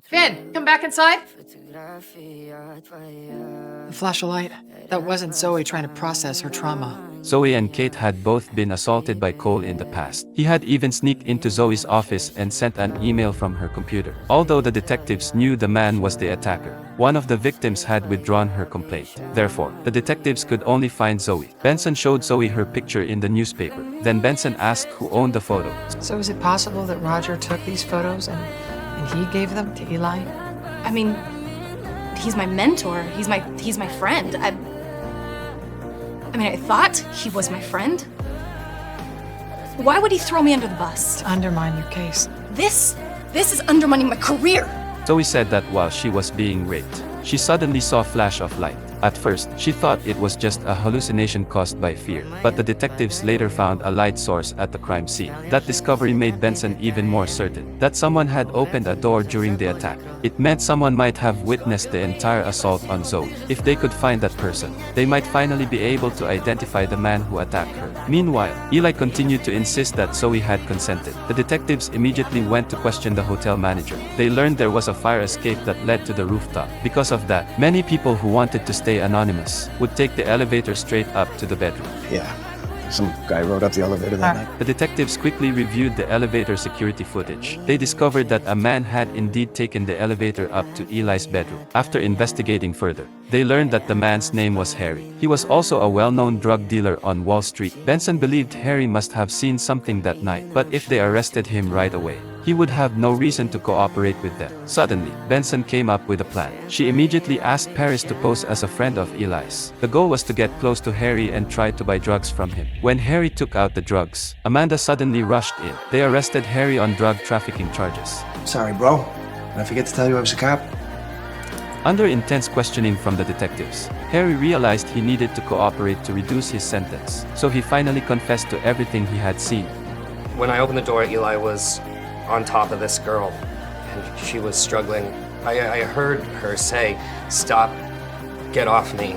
Finn, come back inside. Flash a light. That wasn't Zoe trying to process her trauma. Zoe and Kate had both been assaulted by Cole in the past. He had even sneaked into Zoe's office and sent an email from her computer. Although the detectives knew the man was the attacker, one of the victims had withdrawn her complaint. Therefore, the detectives could only find Zoe. Benson showed Zoe her picture in the newspaper. Then Benson asked who owned the photo. So is it possible that Roger took these photos and he gave them to Eli? I mean, he's my mentor. He's my friend. I thought he was my friend. Why would he throw me under the bus? To undermine your case. This is undermining my career. Zoe said that while she was being raped, she suddenly saw a flash of light. At first, she thought it was just a hallucination caused by fear, but the detectives later found a light source at the crime scene. That discovery made Benson even more certain that someone had opened a door during the attack. It meant someone might have witnessed the entire assault on Zoe. If they could find that person, they might finally be able to identify the man who attacked her. Meanwhile, Eli continued to insist that Zoe had consented. The detectives immediately went to question the hotel manager. They learned there was a fire escape that led to the rooftop. Because of that, many people who wanted to stay anonymous would take the elevator straight up to the bedroom. Yeah, some guy rode up the elevator that night. The detectives quickly reviewed the elevator security footage. They discovered that a man had indeed taken the elevator up to Eli's bedroom. After investigating further, they learned that the man's name was Harry. He was also a well-known drug dealer on Wall Street. Benson believed Harry must have seen something that night, but if they arrested him right away, he would have no reason to cooperate with them. Suddenly, Benson came up with a plan. She immediately asked Paris to pose as a friend of Eli's. The goal was to get close to Harry and try to buy drugs from him. When Harry took out the drugs, Amanda suddenly rushed in. They arrested Harry on drug trafficking charges. Sorry, bro. Did I forget to tell you I was a cop? Under intense questioning from the detectives, Harry realized he needed to cooperate to reduce his sentence. So he finally confessed to everything he had seen. When I opened the door, Eli was on top of this girl, and she was struggling. I heard her say, "Stop, get off me."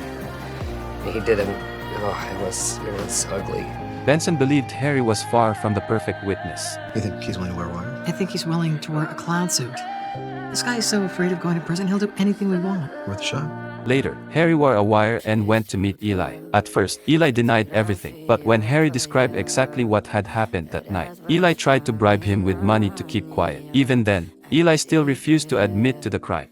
And he didn't. It was ugly. Benson believed Harry was far from the perfect witness. You think he's willing to wear wire? I think he's willing to wear a clown suit. This guy is so afraid of going to prison, he'll do anything we want. Worth a shot. Later, Harry wore a wire and went to meet Eli. At first, Eli denied everything, but when Harry described exactly what had happened that night, Eli tried to bribe him with money to keep quiet. Even then, Eli still refused to admit to the crime.